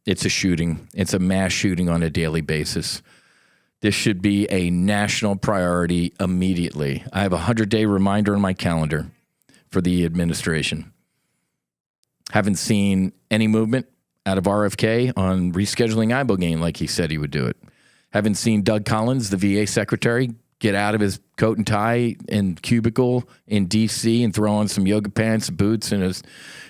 it's a shooting. It's a mass shooting on a daily basis. This should be a national priority immediately. I have a 100-day reminder on my calendar for the administration. Haven't seen any movement out of RFK on rescheduling Ibogaine like he said he would do it. Haven't seen Doug Collins, the VA secretary, get out of his coat and tie and cubicle in D.C. and throw on some yoga pants, boots, and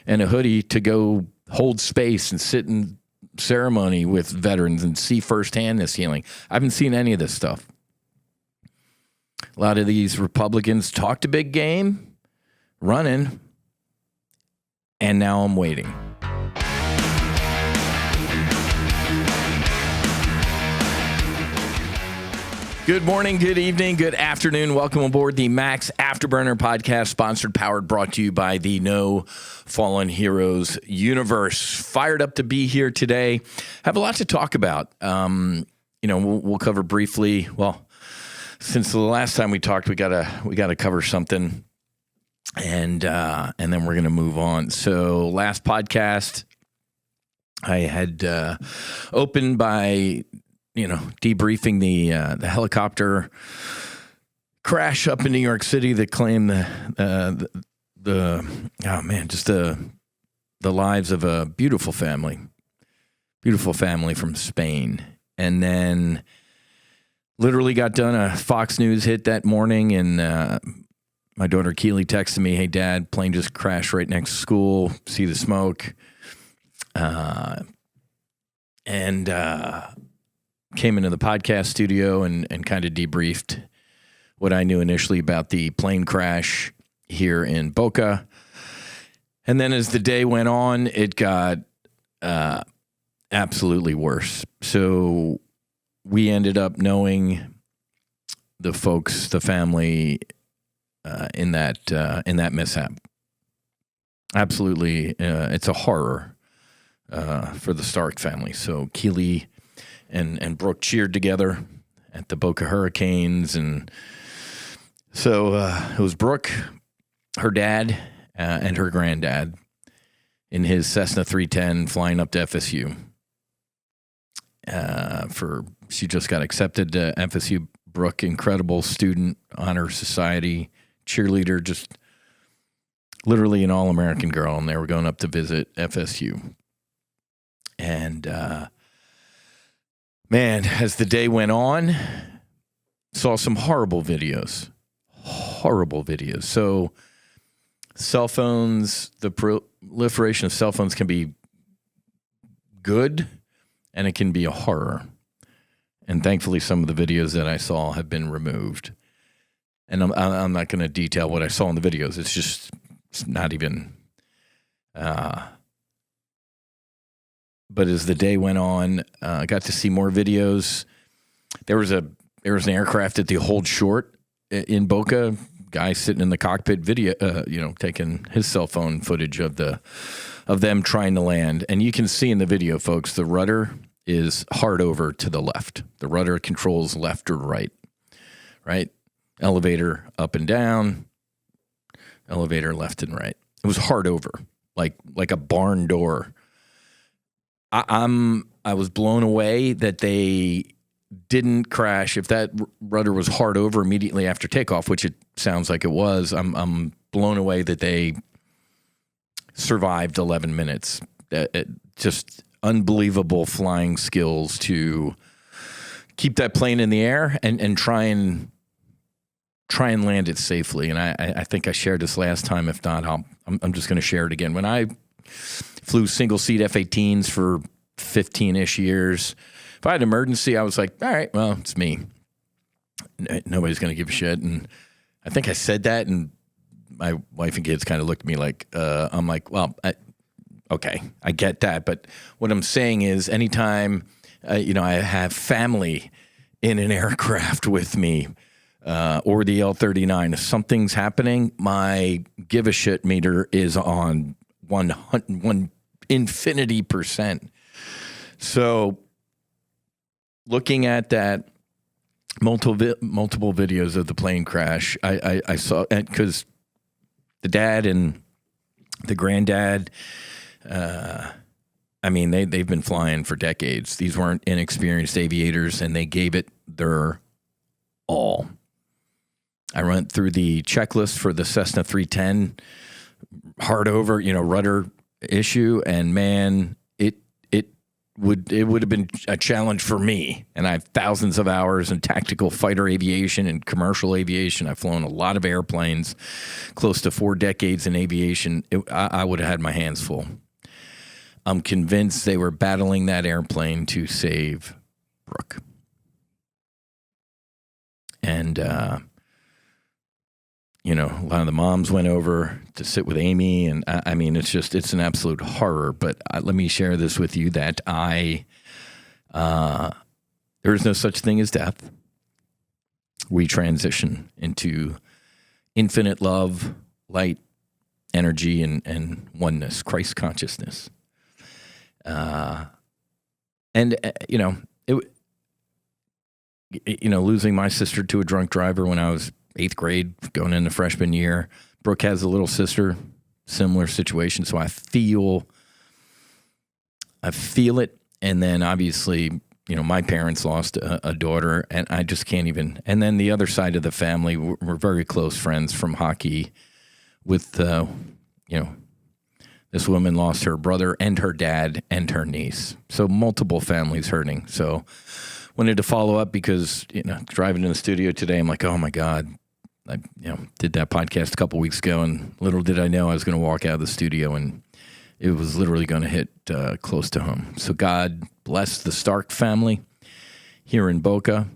a hoodie to go hold space and sit in ceremony with veterans and see firsthand this healing. I haven't seen any of this stuff. A lot of these Republicans talked a big game, running, and now I'm waiting. Good morning, good evening, good afternoon. Welcome aboard the MAX Afterburner podcast, sponsored, powered, brought to you by the No Fallen Heroes universe. Fired up to be here today. Have a lot to talk about. We'll cover briefly. Well, since the last time we talked, we gotta cover something, and then we're gonna move on. So last podcast, I had opened by debriefing the helicopter crash up in New York City that claimed the lives of a beautiful family from Spain. And then literally got done a Fox News hit that morning, and my daughter Keely texted me, "Hey Dad, plane just crashed right next to school. See the smoke." Came into the podcast studio and kind of debriefed what I knew initially about the plane crash here in Boca. And then as the day went on, it got absolutely worse. So we ended up knowing the folks, the family in that mishap. Absolutely, it's a horror for the Stark family. So Keely and Brooke cheered together at the Boca Hurricanes. And so it was Brooke, her dad, and her granddad in his Cessna 310 flying up to FSU. She just got accepted to FSU. Brooke, incredible student, honor society, cheerleader, just literally an all-American girl. And they were going up to visit FSU. And man, as the day went on, saw some horrible videos. So cell phones, the proliferation of cell phones can be good, and it can be a horror. And thankfully, some of the videos that I saw have been removed. And I'm not going to detail what I saw in the videos. It's not even... But as the day went on, I got to see more videos. There was an aircraft at the hold short in Boca. Guy sitting in the cockpit, taking his cell phone footage of them trying to land. And you can see in the video, folks, the rudder is hard over to the left. The rudder controls left or right. Right? Elevator up and down. Elevator left and right. It was hard over, like a barn door. I was blown away that they didn't crash. If that rudder was hard over immediately after takeoff, which it sounds like it was, I'm blown away that they survived 11 minutes. Just unbelievable flying skills to keep that plane in the air and try and land it safely. And I think I shared this last time. If not, I'm just going to share it again. When I flew single-seat F-18s for 15-ish years. If I had an emergency, I was like, all right, well, it's me. Nobody's going to give a shit. And I think I said that, and my wife and kids kind of looked at me like, I'm like, well, okay, I get that. But what I'm saying is anytime, I have family in an aircraft with me, or the L-39, if something's happening, my give a shit meter is on 1 infinity %. So looking at that multiple videos of the plane crash, I saw, because the dad and the granddad, I I mean, they've been flying for decades. These weren't inexperienced aviators, and they gave it their all. I went through the checklist for the Cessna 310 hard over, rudder issue, and man, it would have been a challenge for me. And I have thousands of hours in tactical fighter aviation and commercial aviation. I've flown a lot of airplanes, close to 4 decades in aviation. I would have had my hands full. I'm convinced they were battling that airplane to save Brooke. And, a lot of the moms went over to sit with Amy. And I mean, it's an absolute horror. But let me share this with you that there is no such thing as death. We transition into infinite love, light, energy, and oneness, Christ consciousness. Losing my sister to a drunk driver when I was 8th grade, going into freshman year. Brooke has a little sister, similar situation. So I feel it. And then obviously, my parents lost a daughter, and I just can't even. And then the other side of the family, we're very close friends from hockey with, this woman lost her brother and her dad and her niece. So multiple families hurting. So wanted to follow up because, driving to the studio today, I'm like, oh my God. I did that podcast a couple weeks ago, and little did I know I was going to walk out of the studio, and it was literally going to hit close to home. So God bless the Stark family here in Boca.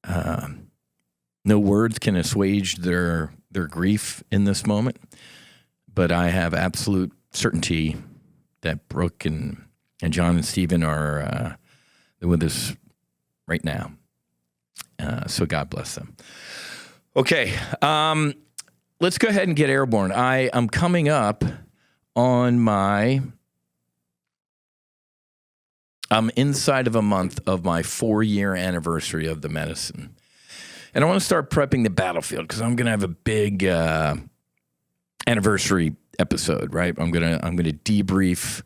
No words can assuage their grief in this moment, but I have absolute certainty that Brooke and John and Stephen are with us right now. So God bless them. Okay, let's go ahead and get airborne. I am coming up on I'm inside of a month of my 4-year anniversary of the medicine. And I want to start prepping the battlefield because I'm going to have a big anniversary episode, right? I'm going to debrief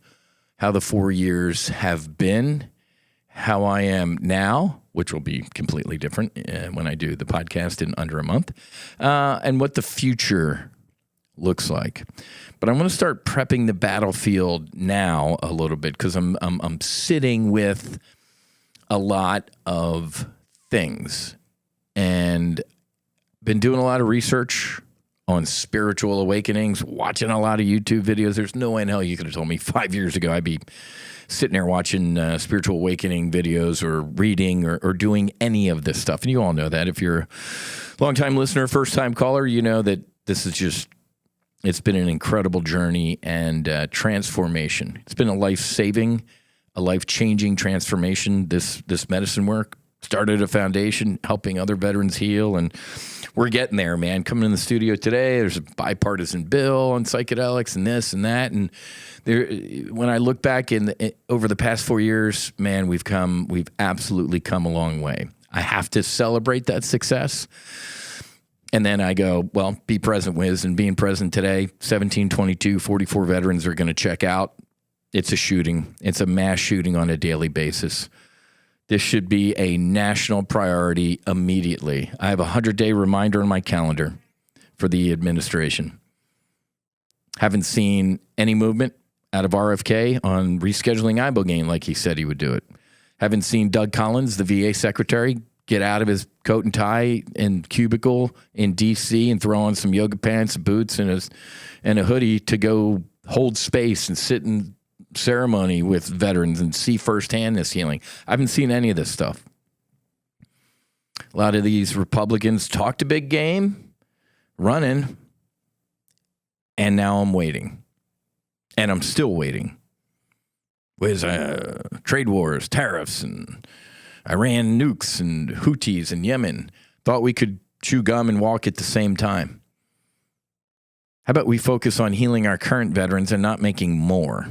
how the 4 years have been, how I am now, which will be completely different when I do the podcast in under a month, and what the future looks like. But I want to start prepping the battlefield now a little bit because I'm sitting with a lot of things and been doing a lot of research on spiritual awakenings, watching a lot of YouTube videos. There's no way in hell you could have told me 5 years ago I'd be sitting there watching spiritual awakening videos or reading or doing any of this stuff. And you all know that. If you're a longtime listener, first-time caller, you know that this is just, it's been an incredible journey and transformation. It's been a life-saving, a life-changing transformation. This medicine work started a foundation helping other veterans heal, and we're getting there, man. Coming in the studio today, there's a bipartisan bill on psychedelics and this and that. And there, when I look back over the past 4 years, man, we've absolutely come a long way. I have to celebrate that success. And then I go, well, be present, Whiz. And being present today, 1722, 44 veterans are going to check out. It's a shooting. It's a mass shooting on a daily basis. This should be a national priority immediately. I have a 100-day reminder on my calendar for the administration. Haven't seen any movement out of RFK on rescheduling ibogaine like he said he would do it. Haven't seen Doug Collins, the VA secretary, get out of his coat and tie and cubicle in D.C. and throw on some yoga pants, boots, and a hoodie to go hold space and sit in ceremony with veterans and see firsthand this healing. I haven't seen any of this stuff. A lot of these Republicans talked a big game, running, and now I'm waiting. And I'm still waiting. With trade wars, tariffs, and Iran nukes, and Houthis in Yemen. Thought we could chew gum and walk at the same time. How about we focus on healing our current veterans and not making more?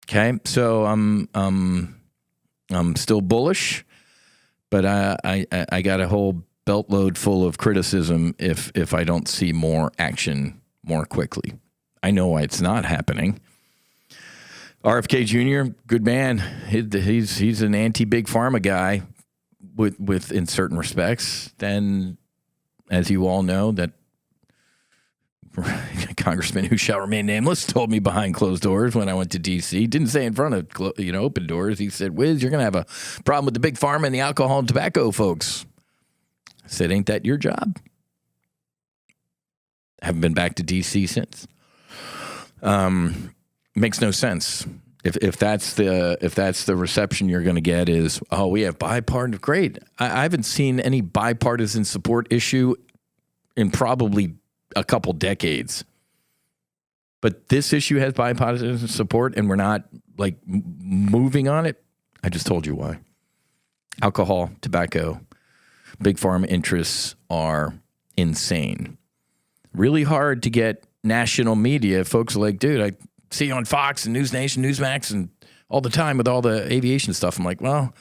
Okay, so I'm still bullish, but I got a whole belt load full of criticism if I don't see more action more quickly. I know why it's not happening. RFK Jr., good man. He's an anti-big pharma guy with in certain respects. Then, as you all know, that congressman who shall remain nameless told me behind closed doors when I went to D.C. Didn't say in front of open doors. He said, "Whiz, you're going to have a problem with the big pharma and the alcohol and tobacco folks." I said, "Ain't that your job?" Haven't been back to D.C. since. Makes no sense. If that's the reception you're going to get is, oh, we have bipartisan. Great. I haven't seen any bipartisan support issue in probably a couple decades. But this issue has bipartisan support, and we're not like moving on it. I just told you why. Alcohol, tobacco, big pharma interests are insane. Really hard to get national media. Folks are like, dude, I see you on Fox and News Nation, Newsmax, and all the time with all the aviation stuff. I'm like, well,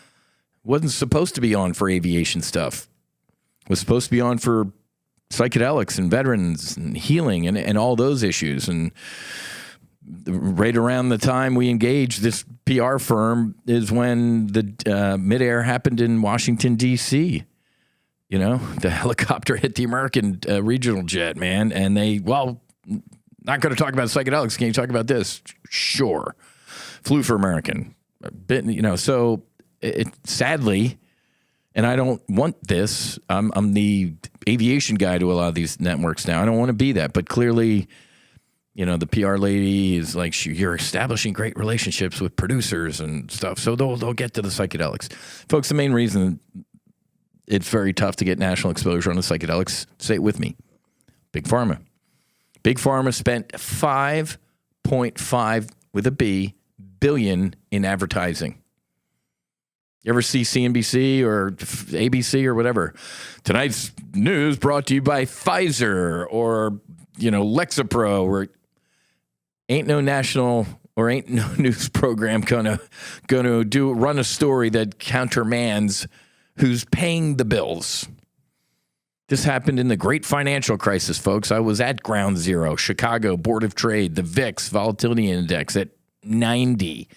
wasn't supposed to be on for aviation stuff. It was supposed to be on for psychedelics and veterans and healing and all those issues. And right around the time we engaged this PR firm is when the midair happened in Washington, D.C. You know, the helicopter hit the American regional jet, man. And not going to talk about psychedelics. Can you talk about this? Sure. Flew for American. So it sadly, and I don't want this. I'm the aviation guy to a lot of these networks now. I don't want to be that, but clearly, the PR lady is like, you're establishing great relationships with producers and stuff, so they'll get to the psychedelics. Folks, the main reason it's very tough to get national exposure on the psychedelics, say it with me, Big Pharma. Big Pharma spent $5.5 with a B billion in advertising. You ever see CNBC or ABC or whatever? Tonight's news brought to you by Pfizer or, Lexapro, or ain't no national or ain't no news program gonna run a story that countermands who's paying the bills. This happened in the great financial crisis, folks. I was at ground zero, Chicago Board of Trade, the VIX Volatility Index at 90,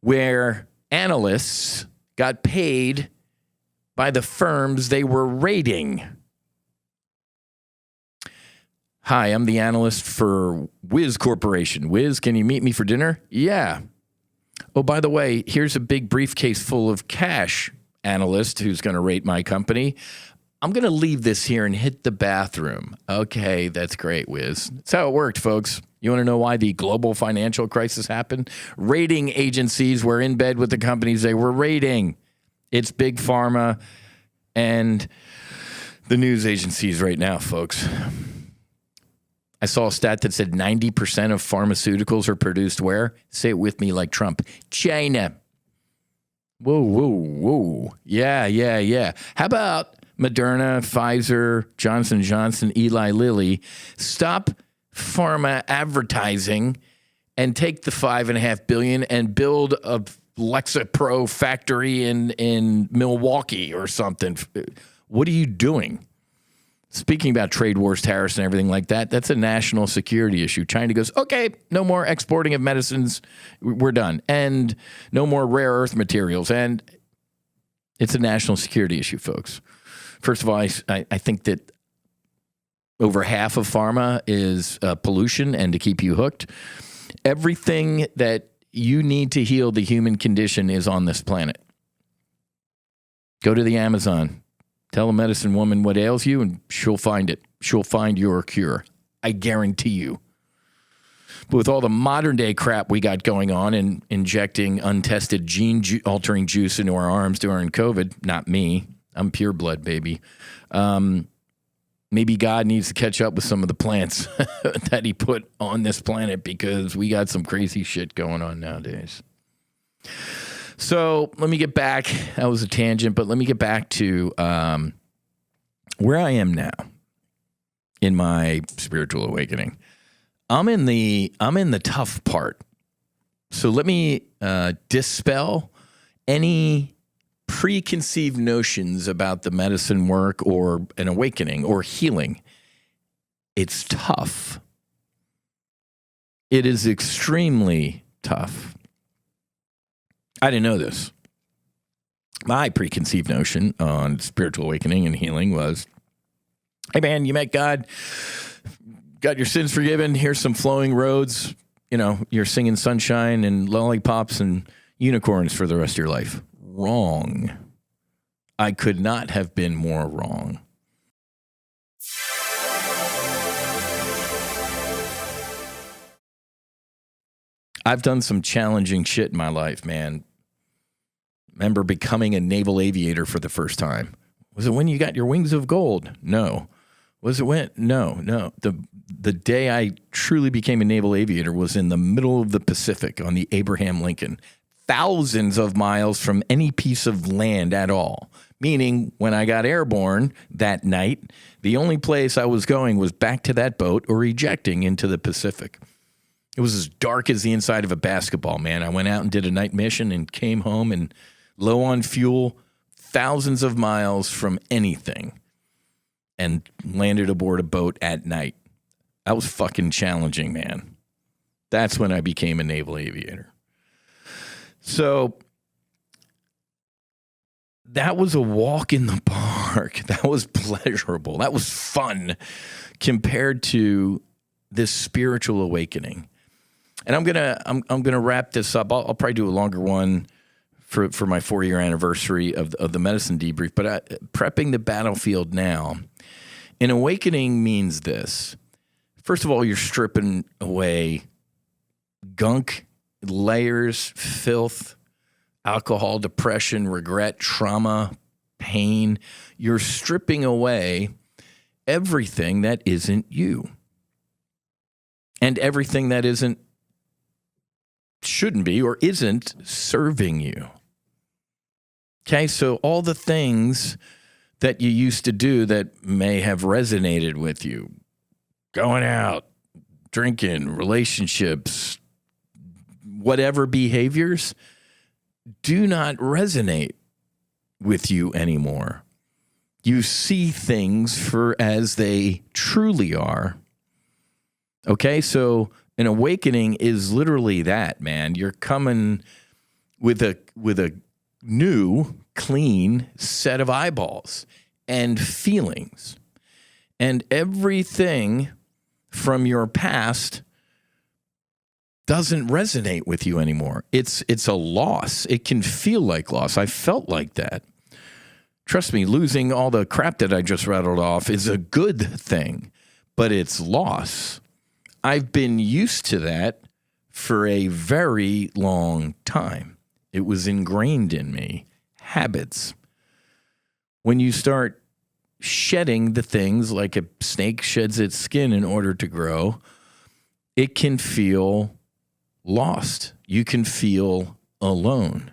where analysts got paid by the firms they were rating. Hi, I'm the analyst for Whiz Corporation. Whiz, can you meet me for dinner? Yeah. Oh, by the way, here's a big briefcase full of cash, analyst who's going to rate my company. I'm going to leave this here and hit the bathroom. Okay, that's great, Whiz. That's how it worked, folks. You want to know why the global financial crisis happened? Rating agencies were in bed with the companies they were rating. It's Big Pharma and the news agencies right now, folks. I saw a stat that said 90% of pharmaceuticals are produced where? Say it with me like Trump. China. Whoa. Yeah. How about Moderna, Pfizer, Johnson & Johnson, Eli Lilly, stop pharma advertising and take the $5.5 billion and build a Lexapro factory in Milwaukee or something. What are you doing? Speaking about trade wars, tariffs, and everything like that, that's a national security issue. China goes, okay, no more exporting of medicines. We're done. And no more rare earth materials. And it's a national security issue, folks. First of all, I think that over half of pharma is pollution and to keep you hooked. Everything that you need to heal the human condition is on this planet. Go to the Amazon. Tell a medicine woman what ails you, and she'll find it. She'll find your cure. I guarantee you. But with all the modern day crap we got going on and injecting untested gene-altering juice into our arms during COVID, not me. I'm pure blood, baby. Maybe God needs to catch up with some of the plants that he put on this planet because we got some crazy shit going on nowadays. So let me get back. That was a tangent, but let me get back to where I am now in my spiritual awakening. I'm in the tough part. So let me dispel any preconceived notions about the medicine work or an awakening or healing. It's tough. It is extremely tough. I didn't know this. My preconceived notion on spiritual awakening and healing was, hey man, you met God, got your sins forgiven. Here's some flowing roads. You know, you're singing sunshine and lollipops and unicorns for the rest of your life. Wrong. I could not have been more wrong. I've done some challenging shit in my life, man. Remember becoming a naval aviator for the first time. Was it when you got your wings of gold? No. Was it when? No. The day I truly became a naval aviator was in the middle of the Pacific on the Abraham Lincoln. Thousands of miles from any piece of land at all. Meaning, when I got airborne that night, the only place I was going was back to that boat or ejecting into the Pacific. It was as dark as the inside of a basketball, man. I went out and did a night mission and came home and low on fuel, thousands of miles from anything, and landed aboard a boat at night. That was fucking challenging, man. That's when I became a naval aviator. So that was a walk in the park. That was pleasurable. That was fun compared to this spiritual awakening. And I'm gonna wrap this up. I'll probably do a longer one for my 4-year anniversary of the medicine debrief. But prepping the battlefield now. An awakening means this. First of all, you're stripping away gunk, layers, filth, alcohol, depression, regret, trauma, pain. You're stripping away everything that isn't you. And everything that shouldn't be or isn't serving you. Okay, so all the things that you used to do that may have resonated with you, going out, drinking, relationships, whatever behaviors, do not resonate with you anymore. You see things for as they truly are. Okay, so an awakening is literally that, man. You're coming with a new, clean set of eyeballs and feelings. And everything from your past doesn't resonate with you anymore. It's a loss. It can feel like loss. I felt like that. Trust me, losing all the crap that I just rattled off is a good thing, but it's loss. I've been used to that for a very long time. It was ingrained in me. Habits. When you start shedding the things like a snake sheds its skin in order to grow, it can feel lost. You can feel alone.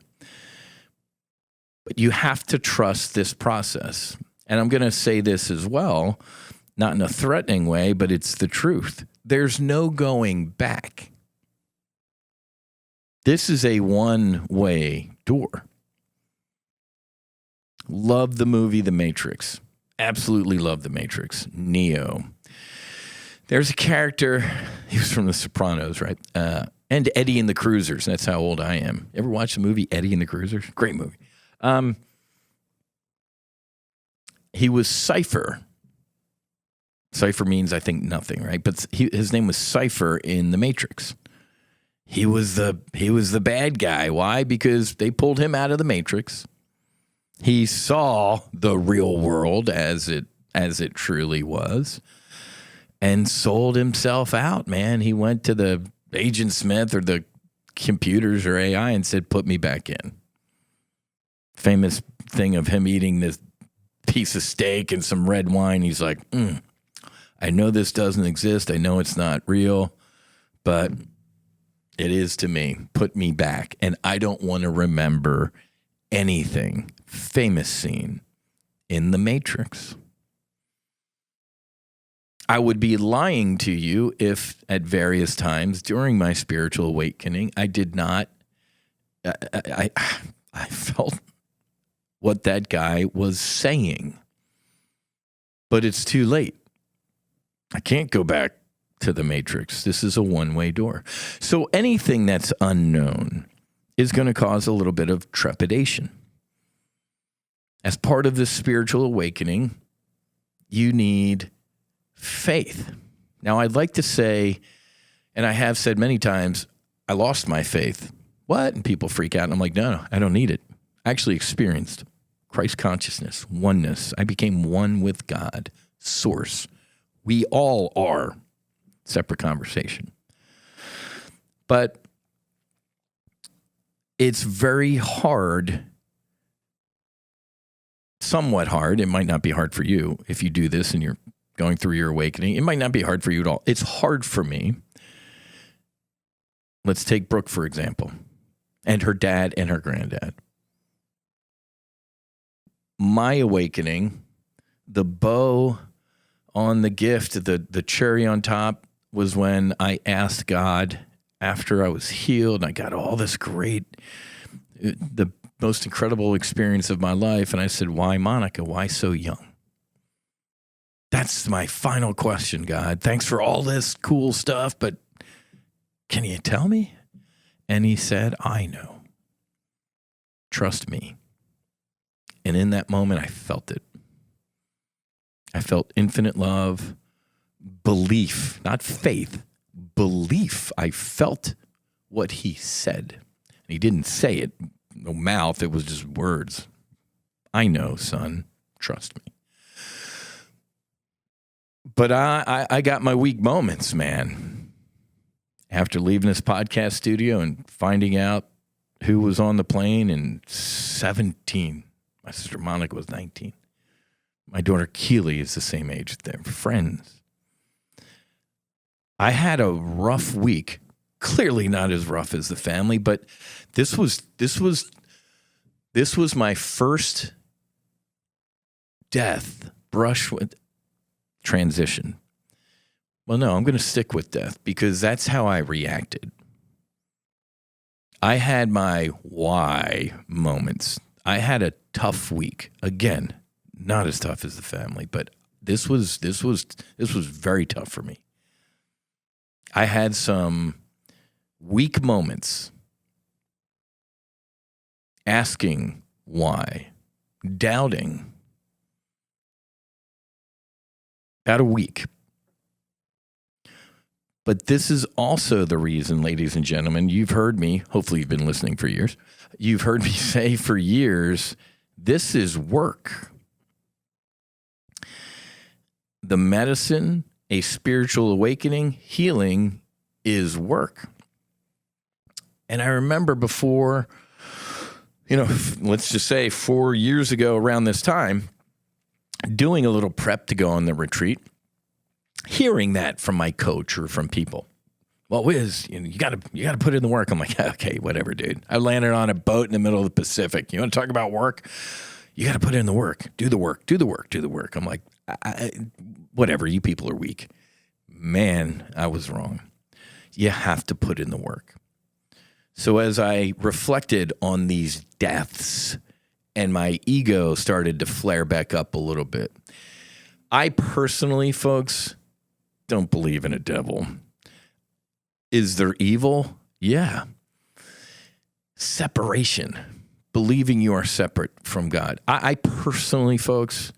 But you have to trust this process. And I'm going to say this as well, not in a threatening way, but it's the truth. There's no going back. This is a one-way door. Love the movie The Matrix. Absolutely love The Matrix. Neo. There's a character, he was from The Sopranos, right? And Eddie and the Cruisers. That's how old I am. Ever watch the movie Eddie and the Cruisers? Great movie. He was Cypher. Cypher means, I think, nothing, right? But his name was Cypher in The Matrix. He was the bad guy. Why? Because they pulled him out of the Matrix. He saw the real world as it truly was, and sold himself out. Man, he went to the Agent Smith or the computers or AI and said, "Put me back in." Famous thing of him eating this piece of steak and some red wine. He's like, I know this doesn't exist. I know it's not real, but it is to me. Put me back. And I don't want to remember anything. Famous scene in The Matrix. I would be lying to you if at various times during my spiritual awakening, I did not, I felt what that guy was saying. But it's too late. I can't go back to the matrix. This is a one-way door. So anything that's unknown is going to cause a little bit of trepidation. As part of this spiritual awakening, you need faith. Now, I'd like to say, and I have said many times, I lost my faith. What? And people freak out. And I'm like, no, I don't need it. I actually experienced Christ consciousness, oneness. I became one with God, source. We all are. Separate conversation. But it's very hard, somewhat hard. It might not be hard for you if you do this and you're going through your awakening. It might not be hard for you at all. It's hard for me. Let's take Brooke, for example, and her dad and her granddad. My awakening, the bow on the gift, the cherry on top, was when I asked God after I was healed and I got all this great, the most incredible experience of my life. And I said, why Monica? Why so young? That's my final question, God. Thanks for all this cool stuff, but can you tell me? And he said, I know. Trust me. And in that moment, I felt it. I felt infinite love, belief, not faith, belief. I felt what he said. And he didn't say it, no mouth, it was just words. I know, son, trust me. But I got my weak moments, man. After leaving this podcast studio and finding out who was on the plane in 17. My sister Monica was 19. My daughter Keely is the same age. They're friends. I had a rough week. Clearly not as rough as the family, but this was my first death brush with transition. Well, no, I'm going to stick with death because that's how I reacted. I had my why moments. I had a tough week. Again, not as tough as the family, but this was very tough for me. I had some weak moments asking why, doubting. About a week. But this is also the reason, ladies and gentlemen, you've heard me, hopefully you've been listening for years, you've heard me say for years, this is work. The medicine, a spiritual awakening, healing is work. And I remember before, let's just say 4 years ago around this time, doing a little prep to go on the retreat, hearing that from my coach or from people. Well, Whiz, you got to put in the work. I'm like, okay, whatever, dude. I landed on a boat in the middle of the Pacific. You want to talk about work? You got to put in the work. Do the work. Do the work. Do the work. I'm like, whatever. You people are weak. Man, I was wrong. You have to put in the work. So as I reflected on these deaths, and my ego started to flare back up a little bit. I personally, folks, don't believe in a devil. Is there evil? Yeah. Separation. Believing you are separate from God. I personally, folks,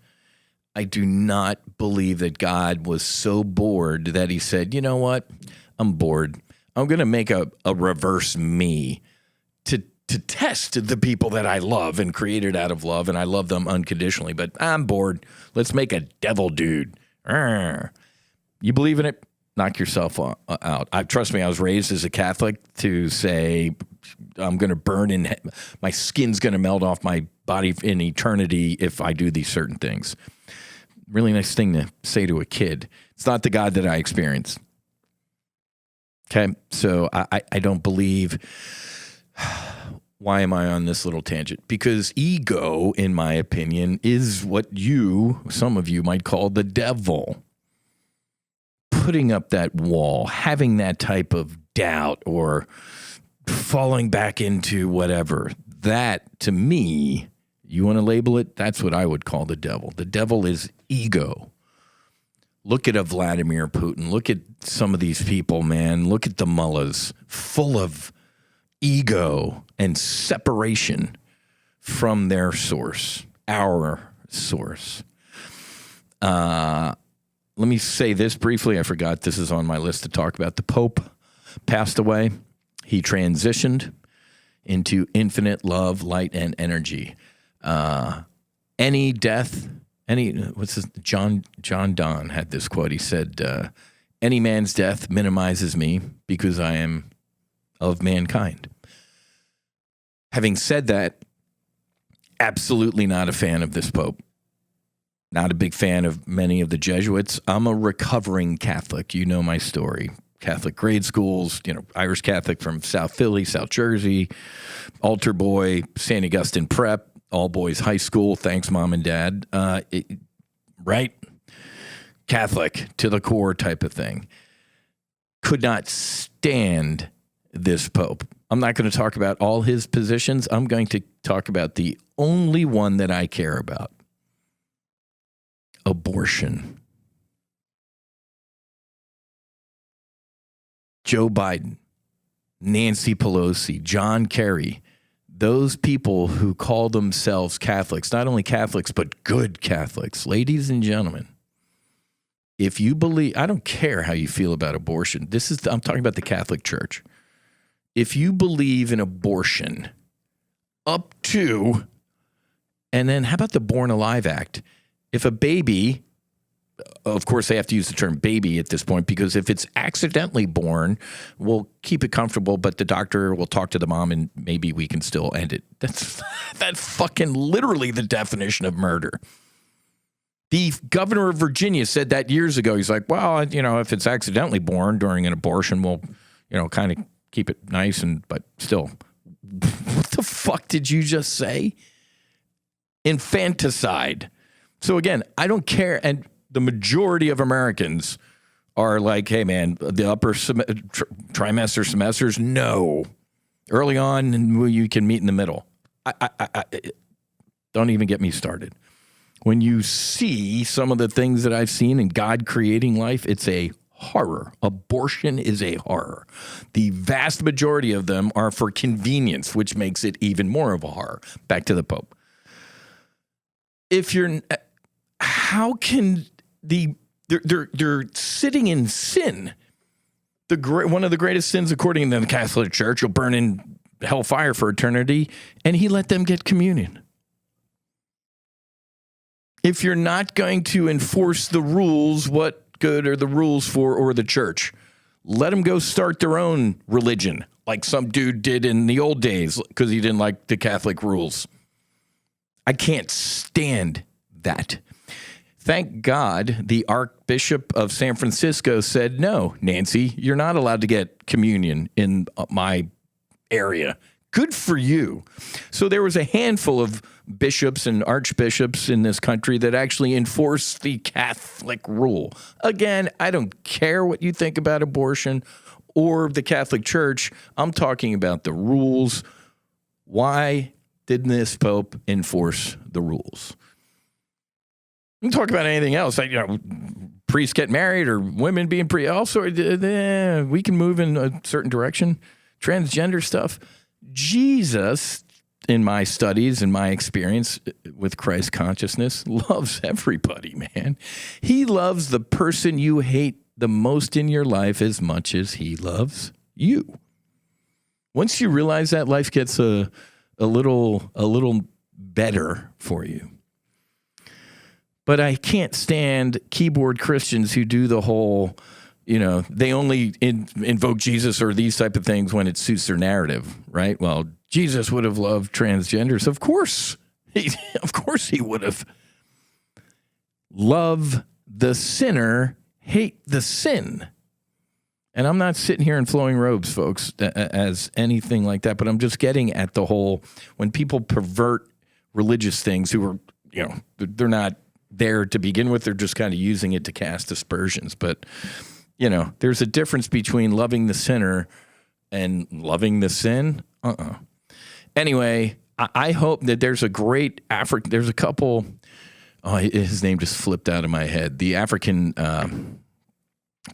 I do not believe that God was so bored that he said, you know what? I'm bored. I'm going to make a reverse me to test the people that I love and created out of love, and I love them unconditionally, but I'm bored. Let's make a devil dude. You believe in it? Knock yourself out. Trust me, I was raised as a Catholic to say I'm going to burn in, my skin's going to melt off my body in eternity if I do these certain things. Really nice thing to say to a kid. It's not the God that I experienced. Okay, so I don't believe. Why am I on this little tangent? Because ego, in my opinion, is what some of you might call the devil. Putting up that wall, having that type of doubt or falling back into whatever. That, to me, you want to label it? That's what I would call the devil. The devil is ego. Look at a Vladimir Putin. Look at some of these people, man. Look at the mullahs, full of ego and separation from their source, our source. Let me say this briefly. I forgot this is on my list to talk about. The Pope passed away. He transitioned into infinite love, light, and energy. Any death, John Donne had this quote. He said, any man's death minimizes me because I am of mankind. Having said that, absolutely not a fan of this Pope. Not a big fan of many of the Jesuits. I'm a recovering Catholic. You know my story. Catholic grade schools, Irish Catholic from South Philly, South Jersey, altar boy, St. Augustine Prep, all boys high school. Thanks, Mom and Dad. Right? Catholic to the core type of thing. Could not stand this Pope. I'm not going to talk about all his positions. I'm going to talk about the only one that I care about. Abortion. Joe Biden, Nancy Pelosi, John Kerry, those people who call themselves Catholics, not only Catholics, but good Catholics, ladies and gentlemen, if you believe, I don't care how you feel about abortion. I'm talking about the Catholic Church. If you believe in abortion up to, and then how about the Born Alive Act? If a baby, of course, they have to use the term baby at this point, because if it's accidentally born, we'll keep it comfortable, but the doctor will talk to the mom and maybe we can still end it. That's fucking literally the definition of murder. The governor of Virginia said that years ago. He's like, well, if it's accidentally born during an abortion, we'll, kind of keep it nice, but still, what the fuck did you just say? Infanticide. So again, I don't care. And the majority of Americans are like, hey, man, the upper trimester semesters, no. Early on, you can meet in the middle. I don't even get me started. When you see some of the things that I've seen in God creating life, it's a horror. Abortion is a horror. The vast majority of them are for convenience, which makes it even more of a horror. Back to the Pope. How can they're sitting in sin? One of the greatest sins, according to the Catholic Church, will burn in hellfire for eternity, and he let them get communion. If you're not going to enforce the rules, what good are the rules for, or the church? Let them go start their own religion, like some dude did in the old days because he didn't like the Catholic rules. I can't stand that. Thank God the Archbishop of San Francisco said, no, Nancy, you're not allowed to get communion in my area. Good for you. So there was a handful of bishops and archbishops in this country that actually enforced the Catholic rule. Again, I don't care what you think about abortion or the Catholic Church. I'm talking about the rules. Why didn't this Pope enforce the rules? We can talk about anything else. Priests get married or women being also, we can move in a certain direction. Transgender stuff. Jesus, in my studies and my experience with Christ consciousness, loves everybody, man. He loves the person you hate the most in your life as much as he loves you. Once you realize that, life gets a little better for you. But I can't stand keyboard Christians who do the whole, they only invoke Jesus or these type of things when it suits their narrative, right? Well, Jesus would have loved transgenders. Of course. Of course he would have. Love the sinner, hate the sin. And I'm not sitting here in flowing robes, folks, as anything like that, but I'm just getting at the whole, when people pervert religious things who are, they're not there to begin with, they're just kind of using it to cast aspersions. But, there's a difference between loving the sinner and loving the sin. Anyway, I hope that there's a great there's a couple Oh, his name just flipped out of my head. The African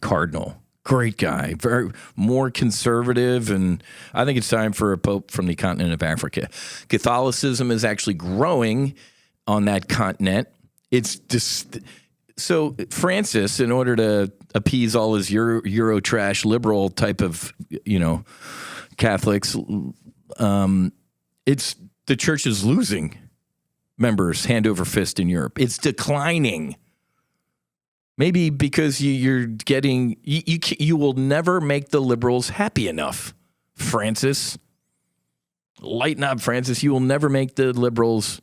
cardinal. Great guy, very more conservative, and I think it's time for a pope from the continent of Africa. Catholicism is actually growing on that continent. It's just so Francis, in order to appease all his Euro trash liberal type of Catholics, it's the church is losing members hand over fist in Europe. It's declining. Maybe because you're getting you will never make the liberals happy enough, Francis. Lighten up, Francis. You will never make the liberals.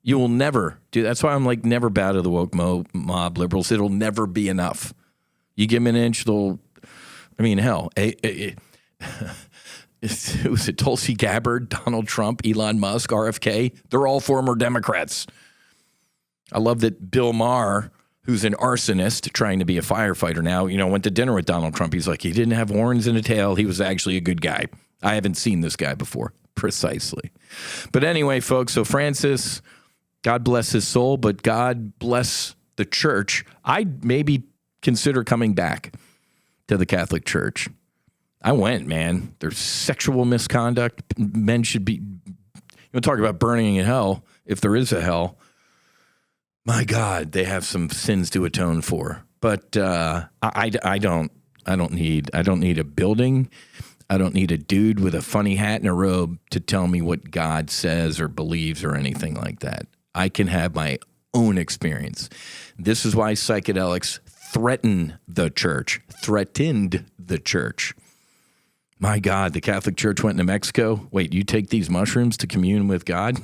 You will never do. That's why I'm like never bow to the woke mob liberals. It'll never be enough. You give them an inch, they'll. I mean, hell. It was Tulsi Gabbard, Donald Trump, Elon Musk, RFK. They're all former Democrats. I love that Bill Maher, who's an arsonist trying to be a firefighter now, went to dinner with Donald Trump. He's like, he didn't have horns and a tail. He was actually a good guy. I haven't seen this guy before. Precisely. But anyway, folks, so Francis, God bless his soul, but God bless the church. I'd maybe consider coming back to the Catholic Church. I went, man. There's sexual misconduct. Men should be, talk about burning in hell, if there is a hell. My God, they have some sins to atone for. But I don't need a building. I don't need a dude with a funny hat and a robe to tell me what God says or believes or anything like that. I can have my own experience. This is why psychedelics threatened the church. My God, the Catholic Church went into Mexico. Wait, you take these mushrooms to commune with God?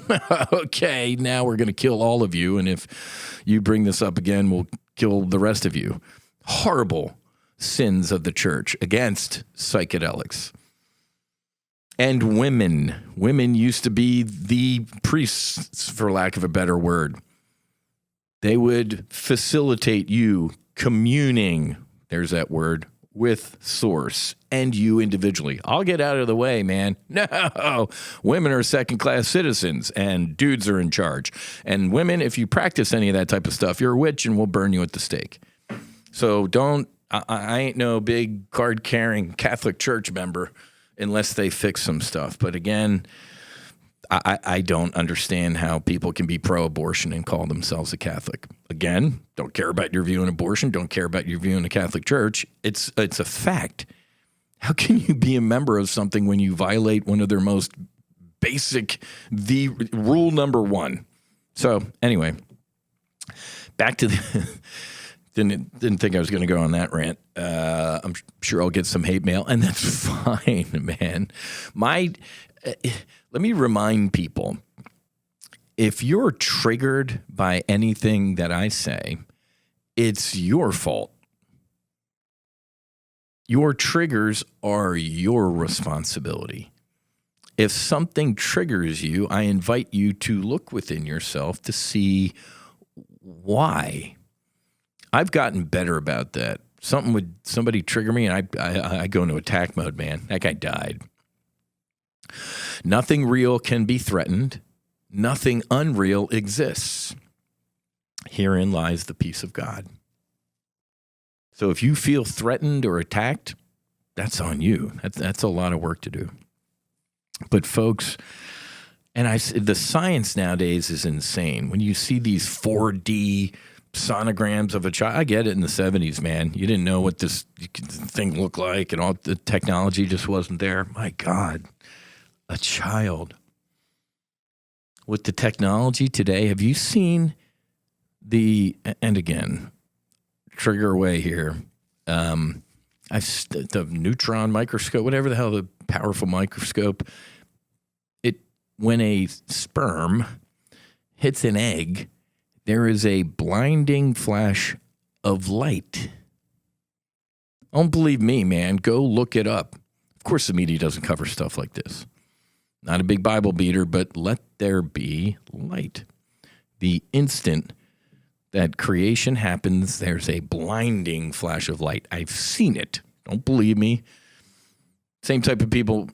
Okay, now we're going to kill all of you. And if you bring this up again, we'll kill the rest of you. Horrible sins of the church against psychedelics. And women. Women used to be the priests, for lack of a better word. They would facilitate you communing, there's that word, with source and you individually. I'll get out of the way, man. No, women are second-class citizens and dudes are in charge. And women, if you practice any of that type of stuff, you're a witch and we'll burn you at the stake. So I ain't no big card-carrying Catholic Church member unless they fix some stuff. But again, I don't understand how people can be pro-abortion and call themselves a Catholic. Again, don't care about your view on abortion, don't care about your view in the Catholic Church. It's a fact. How can you be a member of something when you violate one of their most basic, the rule number one? So anyway, back to the didn't think I was going to go on that rant. I'm sure I'll get some hate mail, and that's fine, man. Let me remind people, if you're triggered by anything that I say, it's your fault. Your triggers are your responsibility. If something triggers you, I invite you to look within yourself to see why. I've gotten better about that. Somebody trigger me, and I go into attack mode, man. That guy died. Nothing real can be threatened. Nothing unreal exists. Herein lies the peace of God. So if you feel threatened or attacked, that's on you. That's a lot of work to do. But folks, the science nowadays is insane. When you see these 4D sonograms of a child, I get it in the 70s, man. You didn't know what this thing looked like, and all the technology just wasn't there. My God. A child. With the technology today, have you seen and again, trigger away here, the neutron microscope, whatever the hell, the powerful microscope, when a sperm hits an egg, there is a blinding flash of light. Don't believe me, man. Go look it up. Of course, the media doesn't cover stuff like this. Not a big Bible beater, but let there be light. The instant that creation happens, there's a blinding flash of light. I've seen it. Don't believe me. Same type of people.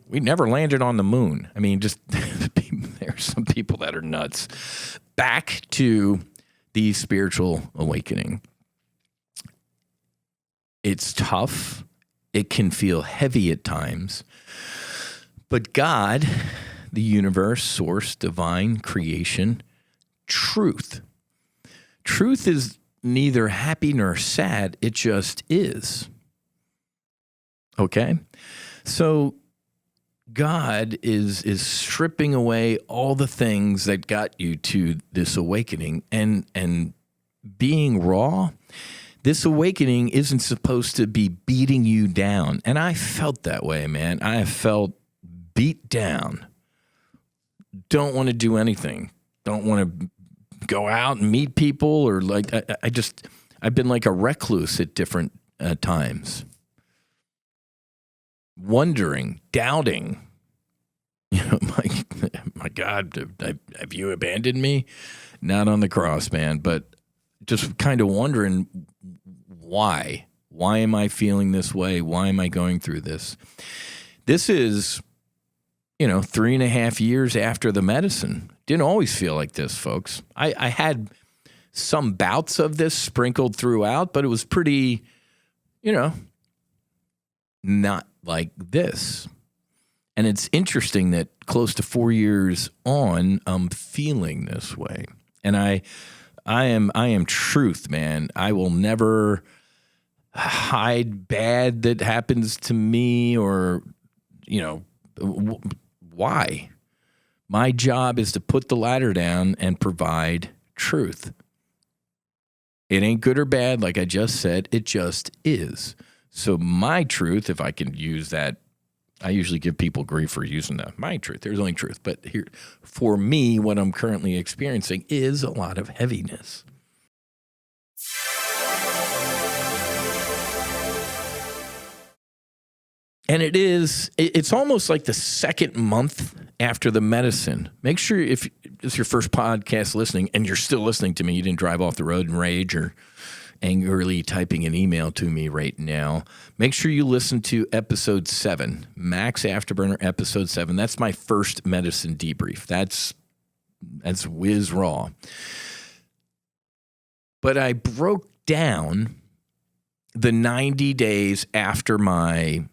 We never landed on the moon. I mean, just are some people that are nuts. Back to the spiritual awakening. It's tough. It can feel heavy at times. But God, the universe, source, divine, creation, truth. Truth is neither happy nor sad. It just is. Okay? So God is stripping away all the things that got you to this awakening and being raw. This awakening isn't supposed to be beating you down. And I felt that way, man. I felt beat down. Don't want to do anything. Don't want to go out and meet people, or like I've been like a recluse at different times. Wondering, doubting, my God, have you abandoned me? Not on the cross, man, but just kind of wondering why. Why am I feeling this way? Why am I going through this? This is, 3.5 years after the medicine. Didn't always feel like this, folks. I had some bouts of this sprinkled throughout, but it was pretty, not like this. And it's interesting that close to 4 years on, I'm feeling this way. And I am truth, man. I will never hide bad that happens to me or, why? My job is to put the ladder down and provide truth. It ain't good or bad, like I just said. It just is. So my truth, if I can use that, I usually give people grief for using that. My truth, there's only truth. But here, for me, what I'm currently experiencing is a lot of heaviness. And it's almost like the second month after the medicine. Make sure if it's your first podcast listening and you're still listening to me, you didn't drive off the road in rage or angrily typing an email to me right now. Make sure you listen to episode 7, MAX Afterburner episode 7. That's my first medicine debrief. That's Whiz raw. But I broke down the 90 days after my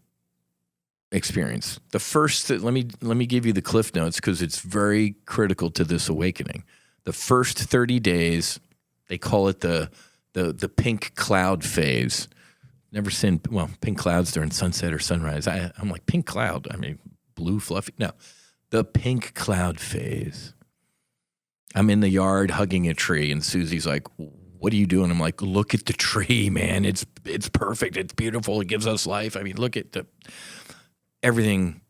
experience. The first, let me give you the cliff notes because it's very critical to this awakening. The first 30 days, they call it the pink cloud phase. Never seen, pink clouds during sunset or sunrise. I'm like, pink cloud? I mean, blue fluffy? No, the pink cloud phase. I'm in the yard hugging a tree and Susie's like, what are you doing? I'm like, look at the tree, man. It's perfect. It's beautiful. It gives us life. I mean, look at everything.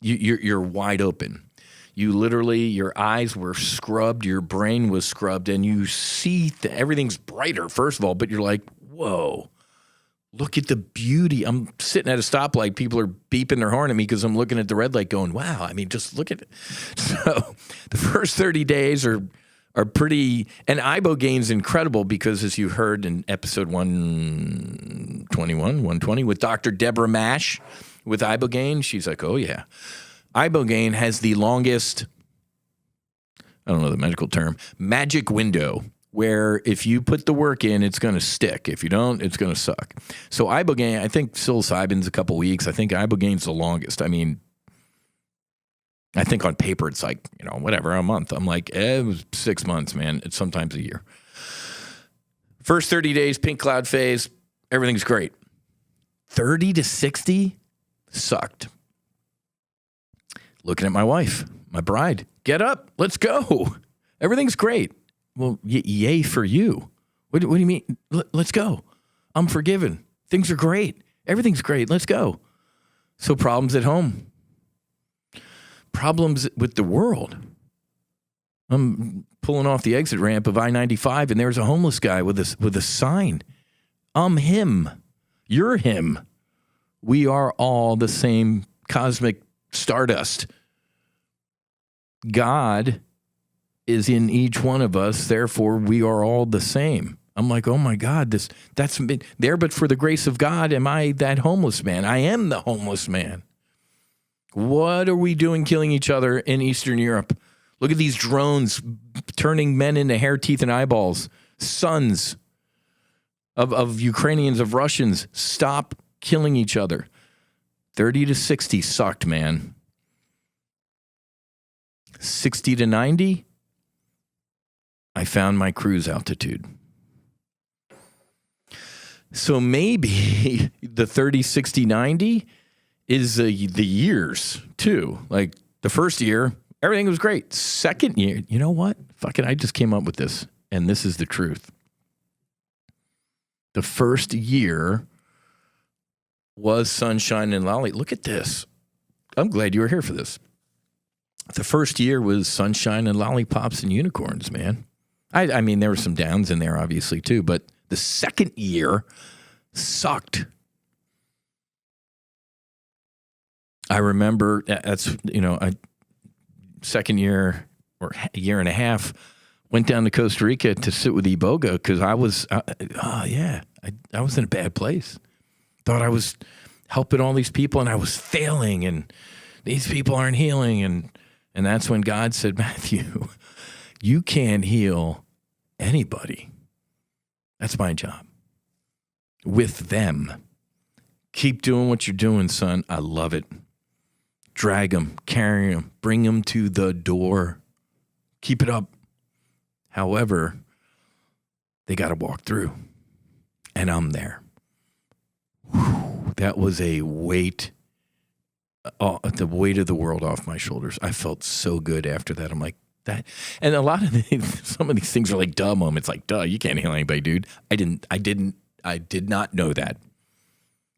You're wide open. You literally, your eyes were scrubbed, your brain was scrubbed, and you see everything's brighter, first of all, but you're like, whoa, look at the beauty. I'm sitting at a stoplight. People are beeping their horn at me because I'm looking at the red light going, wow, I mean, just look at it. So the first 30 days are pretty, and ibogane's incredible because as you heard in episode 120 with Dr. Deborah Mash with ibogaine, she's like, oh yeah. Ibogaine has the longest, I don't know the medical term, magic window where if you put the work in, it's going to stick. If you don't, it's going to suck. So ibogaine, I think psilocybin's a couple weeks. I think ibogaine's the longest. I mean, I think on paper it's like, whatever, a month. I'm like, it was 6 months, man. It's sometimes a year. First 30 days, pink cloud phase, everything's great. 30 to 60 sucked. Looking at my wife, my bride, get up, let's go. Everything's great. Well, yay for you. What do you mean? Let's go. I'm forgiven. Things are great. Everything's great. Let's go. So problems at home. Problems with the world. I'm pulling off the exit ramp of I-95 and there's a homeless guy with a sign. I'm him. You're him. We are all the same cosmic stardust. God is in each one of us, therefore we are all the same. I'm like, oh my God, that's there, but for the grace of God, am I that homeless man? I am the homeless man. What are we doing killing each other in Eastern Europe? Look at these drones turning men into hair, teeth, and eyeballs. Sons of Ukrainians, of Russians. Stop killing each other. 30 to 60 sucked, man. 60 to 90, I found my cruise altitude. So maybe the 30, 60, 90 is the years too. Like the first year, everything was great. Second year, you know what? Fuck it, I just came up with this, and this is the truth. The first year was sunshine and lolly. Look at this. I'm glad you were here for this. The first year was sunshine and lollipops and unicorns, man. I mean, there were some downs in there, obviously, too, but the second year sucked. I remember that's, second year or a year and a half, went down to Costa Rica to sit with Iboga because I was, I was in a bad place. Thought I was helping all these people and I was failing and these people aren't healing. And that's when God said, Matthew, you can't heal anybody. That's my job. With them. Keep doing what you're doing, son. I love it. Drag them, carry them, bring them to the door. Keep it up. However, they got to walk through. And I'm there. Whew, that was a weight, the weight of the world off my shoulders. I felt so good after that. I'm like, that. And a lot of some of these things are like duh moments. Like, duh, you can't heal anybody, dude. I did not know that.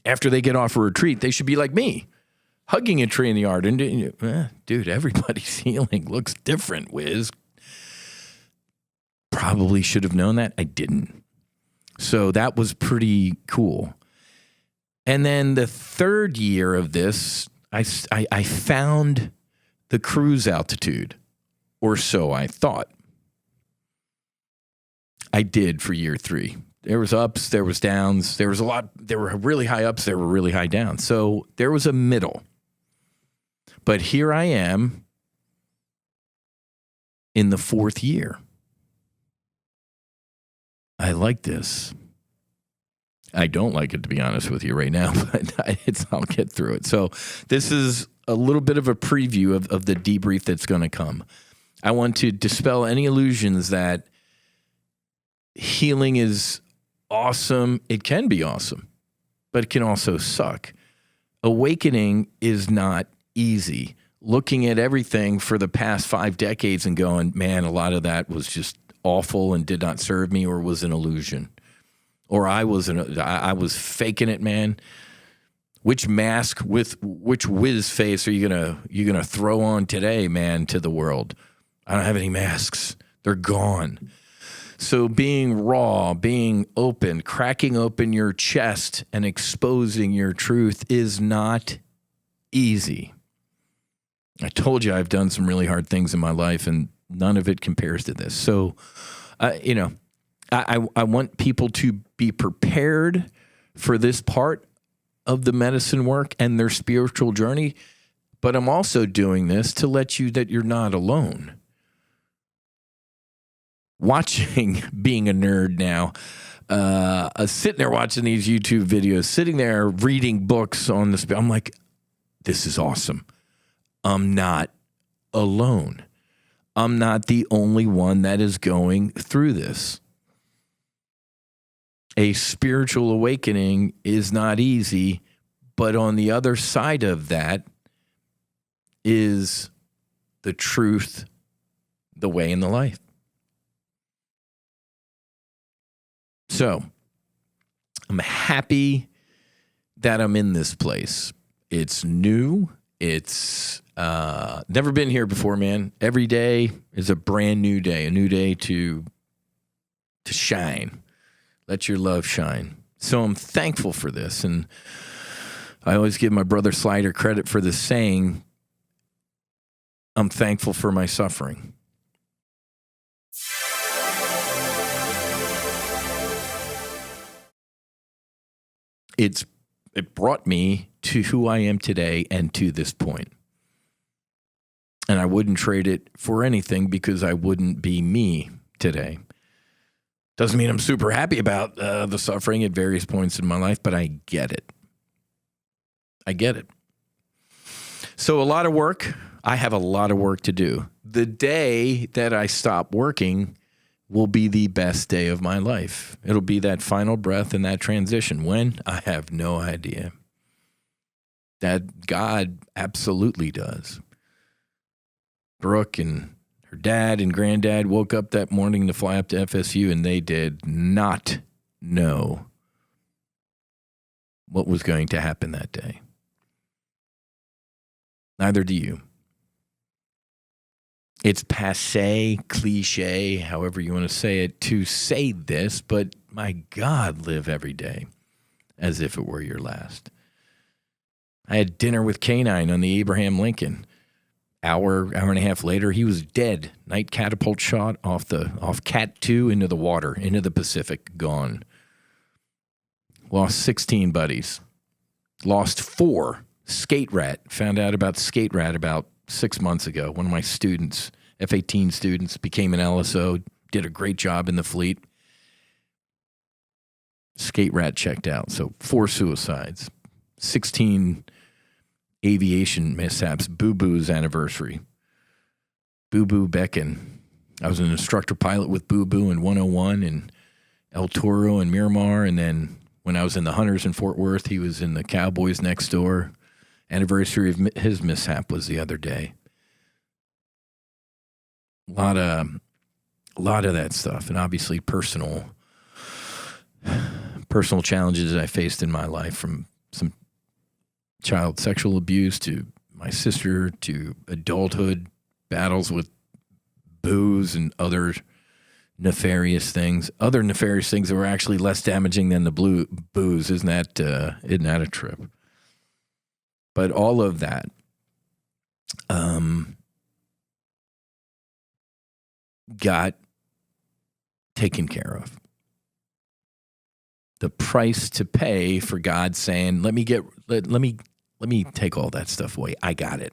After they get off a retreat, they should be like me, hugging a tree in the yard. And dude, everybody's healing looks different, Whiz. Probably should have known that. I didn't. So that was pretty cool. And then the third year of this, I found the cruise altitude, or so I thought. I did for year 3. There was ups, there was downs, there were really high ups, there were really high downs. So there was a middle. But here I am in the 4th year. I like this. I don't like it, to be honest with you right now, but I'll get through it. So this is a little bit of a preview of the debrief that's going to come. I want to dispel any illusions that healing is awesome. It can be awesome, but it can also suck. Awakening is not easy. Looking at everything for the past 5 decades and going, man, a lot of that was just awful and did not serve me or was an illusion. Or I was faking it, man. Which mask with which Whiz face are you gonna throw on today, man, to the world? I don't have any masks. They're gone. So being raw, being open, cracking open your chest and exposing your truth is not easy. I told you I've done some really hard things in my life and none of it compares to this. So, I want people to be prepared for this part of the medicine work and their spiritual journey, but I'm also doing this to let you that you're not alone. Watching, being a nerd now, sitting there watching these YouTube videos, sitting there reading books on this, I'm like, this is awesome. I'm not alone. I'm not the only one that is going through this. A spiritual awakening is not easy, but on the other side of that is the truth, the way, and the life. So I'm happy that I'm in this place. It's new. It's never been here before, man. Every day is a brand new day, a new day to shine. Let your love shine. So I'm thankful for this. And I always give my brother Slider credit for this saying, I'm thankful for my suffering. It brought me to who I am today and to this point. And I wouldn't trade it for anything because I wouldn't be me today. Doesn't mean I'm super happy about the suffering at various points in my life, but I get it. I get it. So a lot of work. I have a lot of work to do. The day that I stop working will be the best day of my life. It'll be that final breath and that transition. When? I have no idea. That God absolutely does. Brooke and her dad and granddad woke up that morning to fly up to FSU, and they did not know what was going to happen that day. Neither do you. It's passé, cliche, however you want to say it, to say this, but my God, live every day as if it were your last. I had dinner with K9 on the Abraham Lincoln. Hour and a half later, he was dead. Night catapult shot off Cat 2 into the water, into the Pacific, gone. Lost 16 buddies. Lost 4. Skate Rat. Found out about Skate Rat about 6 months ago. One of my students, F-18 students, became an LSO, did a great job in the fleet. Skate Rat checked out. So 4 suicides. 16 aviation mishaps. Boo Boo's anniversary. Boo Boo Beckon. I was an instructor pilot with Boo Boo in 101 and El Toro and Miramar. And then when I was in the Hunters in Fort Worth, he was in the Cowboys next door. Anniversary of his mishap was the other day. A lot of that stuff. And obviously personal challenges I faced in my life, from some child sexual abuse to my sister to adulthood battles with booze and other nefarious things that were actually less damaging than the booze. Isn't that a trip? But all of that got taken care of. The price to pay for God saying, let me take all that stuff away. I got it.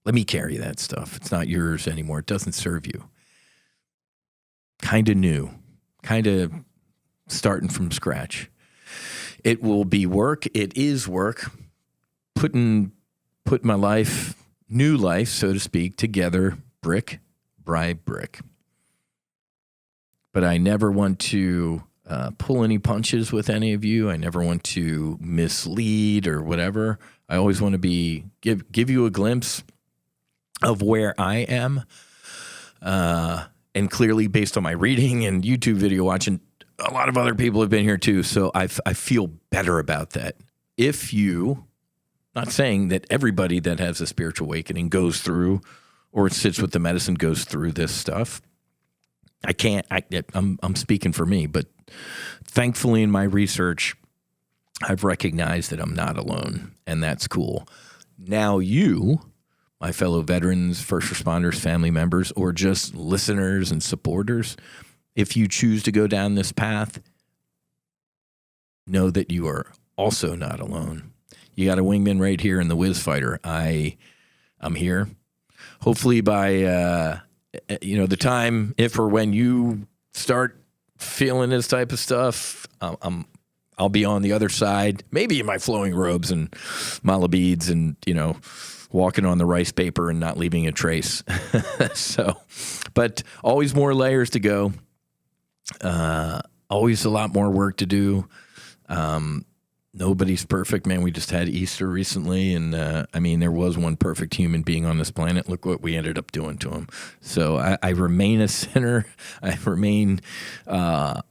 Let me carry that stuff. It's not yours anymore. It doesn't serve you. Kind of new. Kind of starting from scratch. It will be work. It is work. Put my life, new life, so to speak, together, brick by brick. But I never want to pull any punches with any of you. I never want to mislead or whatever. I always want to give you a glimpse of where I am. And clearly, based on my reading and YouTube video watching, a lot of other people have been here too. So I feel better about that. If you, not saying that everybody that has a spiritual awakening goes through or sits with the medicine goes through this stuff. I'm speaking for me, but thankfully in my research, I've recognized that I'm not alone, and that's cool. Now you, my fellow veterans, first responders, family members, or just listeners and supporters, if you choose to go down this path, know that you are also not alone. You got a wingman right here in the Whiz Fighter. I'm here. Hopefully by the time, if or when you start feeling this type of stuff, I'll be on the other side, maybe in my flowing robes and mala beads and, walking on the rice paper and not leaving a trace. But always more layers to go. Always a lot more work to do. Nobody's perfect, man. We just had Easter recently, and there was one perfect human being on this planet. Look what we ended up doing to him. So I remain a sinner. I remain, at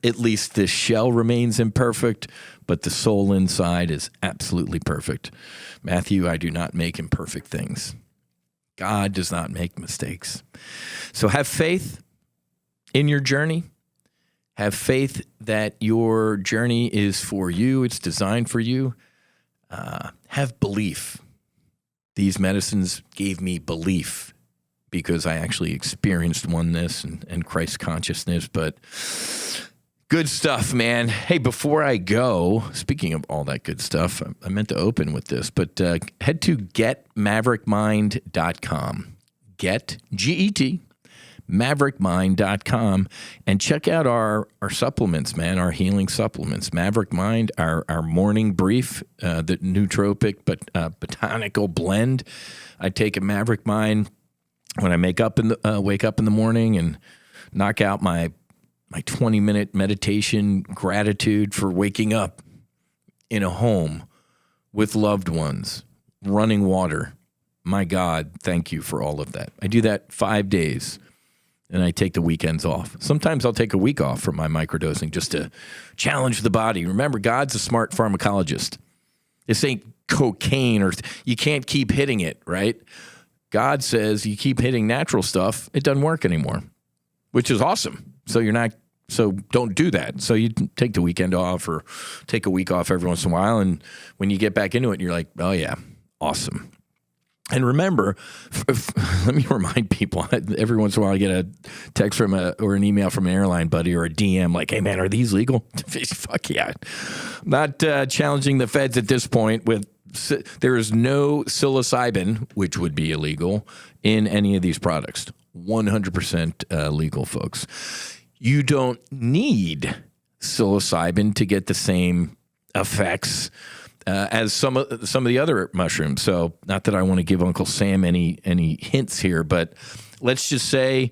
least this shell remains imperfect, but the soul inside is absolutely perfect. Matthew, I do not make imperfect things. God does not make mistakes. So have faith in your journey. Have faith that your journey is for you. It's designed for you. Have belief. These medicines gave me belief because I actually experienced oneness and Christ consciousness. But Good stuff, man. Hey, before I go, speaking of all that good stuff, I meant to open with this, but head to getmaverickmind.com. Get, maverickmind.com, and check out our supplements, man, our healing supplements. Maverick Mind, our morning brief, the nootropic but botanical blend. I take a Maverick Mind when I wake up in the morning and knock out my 20-minute meditation gratitude for waking up in a home with loved ones, running water. My God, thank you for all of that. I do that 5 days, and I take the weekends off. Sometimes I'll take a week off from my microdosing just to challenge the body. Remember, God's a smart pharmacologist. This ain't cocaine, or you can't keep hitting it, right? God says you keep hitting natural stuff, it doesn't work anymore, which is awesome. So don't do that. So you take the weekend off or take a week off every once in a while. And when you get back into it, you're like, oh yeah, awesome. And remember, let me remind people, every once in a while I get a text or an email from an airline buddy or a DM like, hey man, are these legal? Fuck yeah. Not challenging the feds at this point there is no psilocybin, which would be illegal, in any of these products. 100% legal, folks. You don't need psilocybin to get the same effects as some of the other mushrooms. So not that I want to give Uncle Sam any hints here, but let's just say,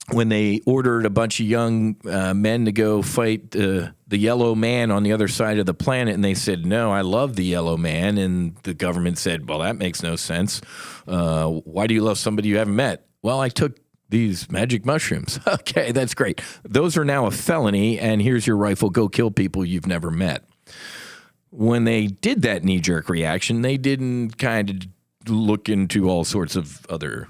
when they ordered a bunch of young men to go fight the yellow man on the other side of the planet, and they said, no, I love the yellow man. And the government said, well, that makes no sense. Why do you love somebody you haven't met? Well, I took these magic mushrooms. Okay, that's great. Those are now a felony, and here's your rifle. Go kill people you've never met. When they did that knee-jerk reaction, they didn't kind of look into all sorts of other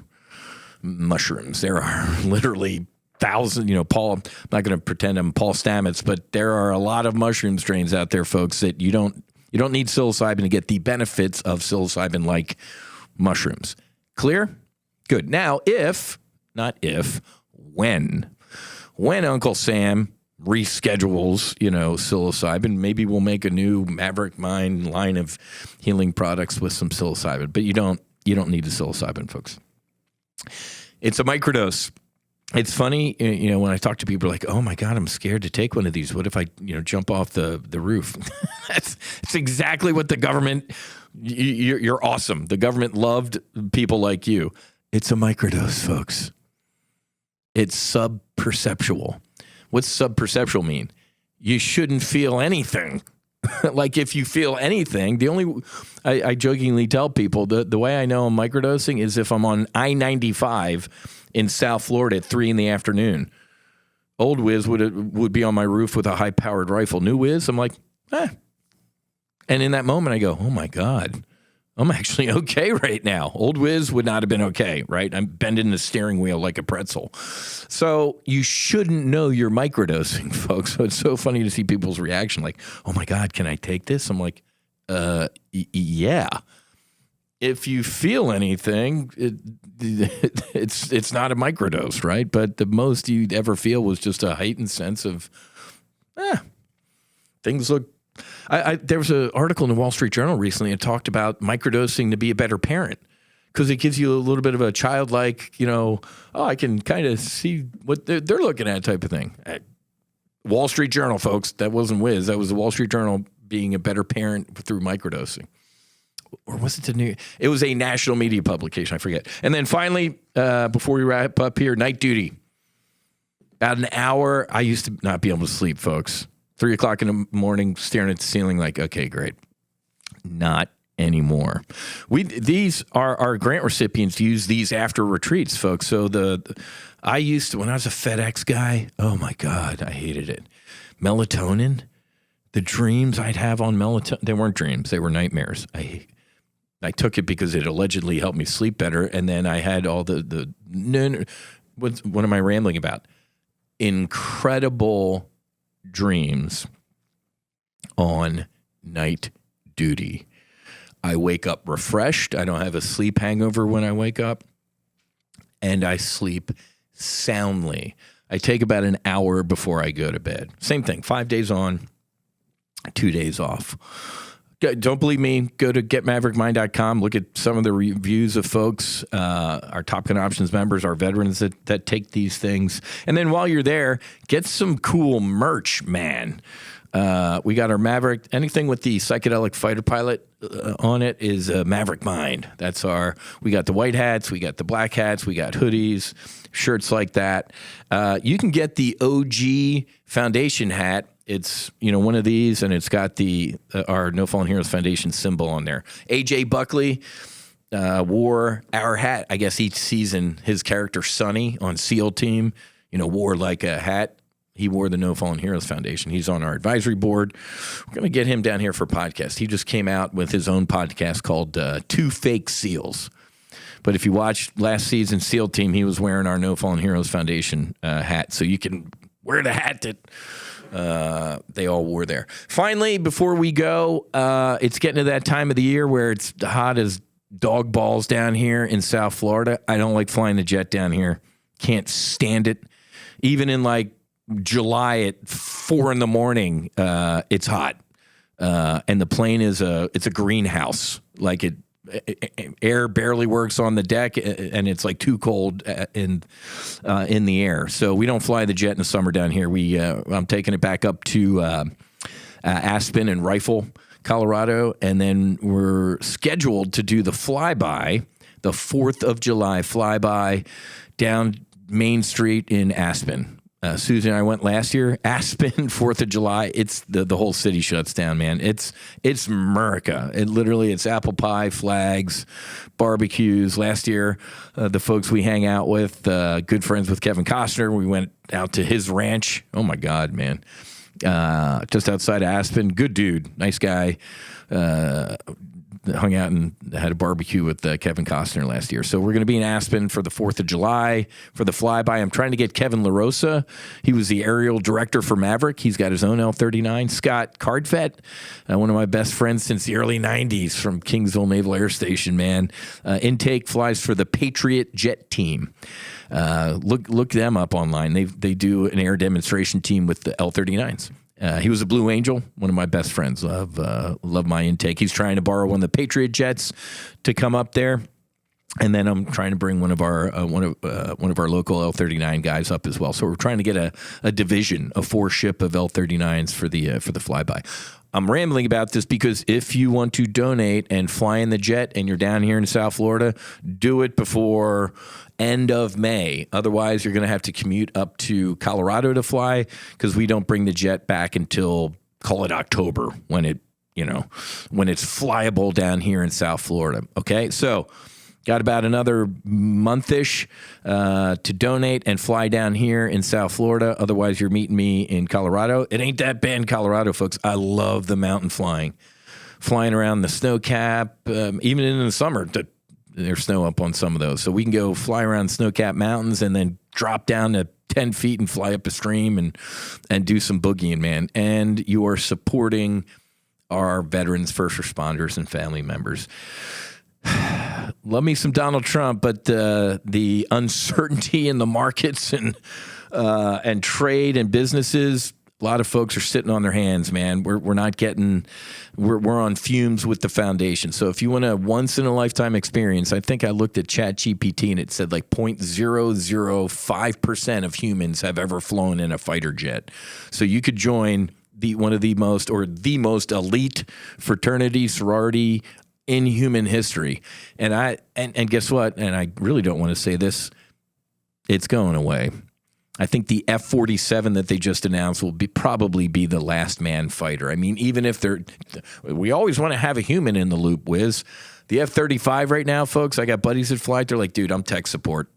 mushrooms. There are literally thousands, Paul, I'm not going to pretend I'm Paul Stamets, but there are a lot of mushroom strains out there, folks, that you don't need psilocybin to get the benefits of psilocybin-like mushrooms. Clear? Good. Now, when Uncle Sam reschedules, psilocybin, maybe we'll make a new Maverick Mind line of healing products with some psilocybin, but you don't need the psilocybin, folks. It's a microdose. It's funny, when I talk to people like, oh my God, I'm scared to take one of these. What if I, jump off the roof? That's exactly what the government, you're awesome. The government loved people like you. It's a microdose, folks. It's subperceptual. What's subperceptual mean? You shouldn't feel anything. Like if you feel anything, I jokingly tell people the way I know I'm microdosing is if I'm on I-95 in South Florida at 3 p.m. Old Whiz would be on my roof with a high-powered rifle. New Whiz, I'm like, And in that moment I go, oh my God, I'm actually okay right now. Old Whiz would not have been okay, right? I'm bending the steering wheel like a pretzel. So you shouldn't know you're microdosing, folks. So it's so funny to see people's reaction like, oh my God, can I take this? I'm like, yeah. If you feel anything, it's not a microdose, right? But the most you'd ever feel was just a heightened sense of, things look. There was an article in the Wall Street Journal recently that talked about microdosing to be a better parent because it gives you a little bit of a childlike, I can kind of see what they're looking at type of thing. Wall Street Journal, folks. That wasn't Whiz. That was the Wall Street Journal being a better parent through microdosing. Or was it it was a national media publication. I forget. And then finally, before we wrap up here, night duty. About an hour. I used to not be able to sleep, folks. 3 o'clock in the morning, staring at the ceiling like, okay, great. Not anymore. These are our grant recipients use these after retreats, folks. So I used to, when I was a FedEx guy, oh my God, I hated it. Melatonin, the dreams I'd have on melatonin, they weren't dreams, they were nightmares. I took it because it allegedly helped me sleep better. And then I had all what am I rambling about? Incredible dreams on night duty. I wake up refreshed. I don't have a sleep hangover when I wake up, and I sleep soundly. I take about an hour before I go to bed. Same thing, 5 days on, 2 days off. Don't believe me? Go to getmaverickmind.com. Look at some of the reviews of folks, our Top Gun Options members, our veterans that take these things. And then while you're there, get some cool merch, man. We got our Maverick. Anything with the psychedelic fighter pilot on it is Maverick Mind. We got the white hats, we got the black hats, we got hoodies, shirts like that. You can get the OG Foundation hat. It's, one of these, and it's got our No Fallen Heroes Foundation symbol on there. AJ Buckley wore our hat, I guess, each season. His character, Sonny, on SEAL Team, wore like a hat. He wore the No Fallen Heroes Foundation. He's on our advisory board. We're going to get him down here for a podcast. He just came out with his own podcast called Two Fake SEALs. But if you watched last season's SEAL Team, he was wearing our No Fallen Heroes Foundation hat. So you can wear the hat that they all wore there. Finally, before we go, it's getting to that time of the year where it's hot as dog balls down here in South Florida. I don't like flying the jet down here. Can't stand it. Even in like July at 4 a.m, it's hot. And the plane is it's a greenhouse. Like air barely works on the deck, and it's like too cold in the air. So we don't fly the jet in the summer down here. I'm taking it back up to Aspen and Rifle, Colorado, and then we're scheduled to do the flyby, the 4th of July flyby down Main Street in Aspen. Susan and I went last year. Aspen, 4th of July. It's the whole city shuts down, man. It's America. It's apple pie, flags, barbecues. Last year, the folks we hang out with, good friends with Kevin Costner, we went out to his ranch. Oh my God, man. Just outside of Aspen. Good dude. Nice guy. Hung out and had a barbecue with Kevin Costner last year. So we're going to be in Aspen for the 4th of July for the flyby. I'm trying to get Kevin LaRosa. He was the aerial director for Maverick. He's got his own L-39. Scott Cardfett, one of my best friends since the early 90s from Kingsville Naval Air Station, man. Intake flies for the Patriot Jet Team. Look them up online. They do an air demonstration team with the L-39s. He was a Blue Angel, one of my best friends. Love my intake. He's trying to borrow one of the Patriot jets to come up there, and then I'm trying to bring one of our local L-39 guys up as well. So we're trying to get a division, a 4-ship of L-39s for the flyby. I'm rambling about this because if you want to donate and fly in the jet and you're down here in South Florida, do it before end of May. Otherwise, you're going to have to commute up to Colorado to fly because we don't bring the jet back until, call it October, when it's flyable down here in South Florida. Okay, so got about another month-ish to donate and fly down here in South Florida. Otherwise, you're meeting me in Colorado. It ain't that bad in Colorado, folks. I love the mountain flying around the snow cap, even in the summer. There's snow up on some of those. So we can go fly around snow-capped mountains and then drop down to 10 feet and fly up a stream and do some boogieing, man. And you are supporting our veterans, first responders, and family members. Love me some Donald Trump, but the uncertainty in the markets and trade and businesses, a lot of folks are sitting on their hands, man. We're not getting, we're on fumes with the foundation. So if you want a once in a lifetime experience, I think I looked at ChatGPT and it said like 0.005% of humans have ever flown in a fighter jet. So you could join one of the most elite fraternity, sorority in human history. And guess what? And I really don't want to say this, it's going away. I think the F-47 that they just announced will probably be the last man fighter. I mean, even if we always want to have a human in the loop, Whiz. The F-35 right now, folks, I got buddies that fly. They're like, dude, I'm tech support.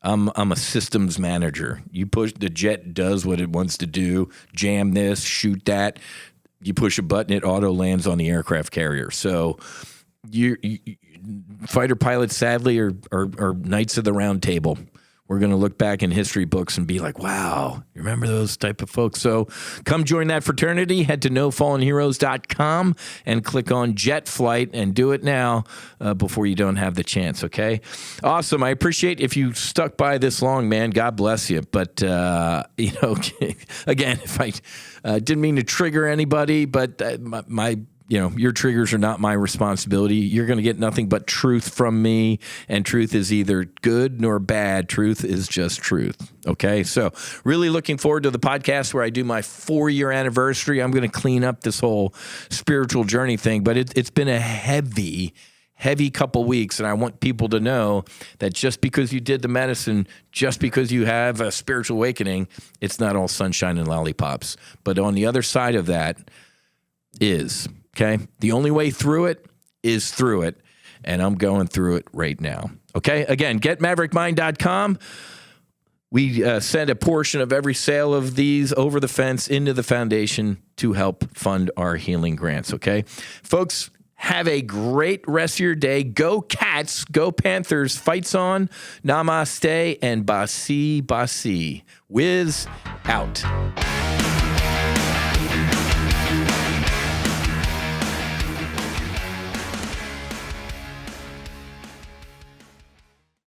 I'm a systems manager. You push, the jet does what it wants to do. Jam this, shoot that. You push a button, it auto lands on the aircraft carrier. So you fighter pilots, sadly, are knights of the round table. we're going to look back in history books and be like, wow, you remember those type of folks? So come join that fraternity. Head to nofallenheroes.com and click on Jet Flight and do it now before you don't have the chance, okay? Awesome. I appreciate if you stuck by this long, man. God bless you. But, again, if I didn't mean to trigger anybody, but your triggers are not my responsibility. You're going to get nothing but truth from me, and truth is either good nor bad. Truth is just truth. Okay, so really looking forward to the podcast where I do my 4-year anniversary. I'm going to clean up this whole spiritual journey thing, but it's been a heavy couple weeks, and I want people to know that just because you did the medicine, just because you have a spiritual awakening, it's not all sunshine and lollipops. But on the other side of that is... okay, the only way through it is through it, and I'm going through it right now. Okay, again, getmaverickmind.com. We send a portion of every sale of these over the fence into the foundation to help fund our healing grants, okay? Folks, have a great rest of your day. Go Cats, go Panthers, fights on, namaste, and basi basi. Whiz out.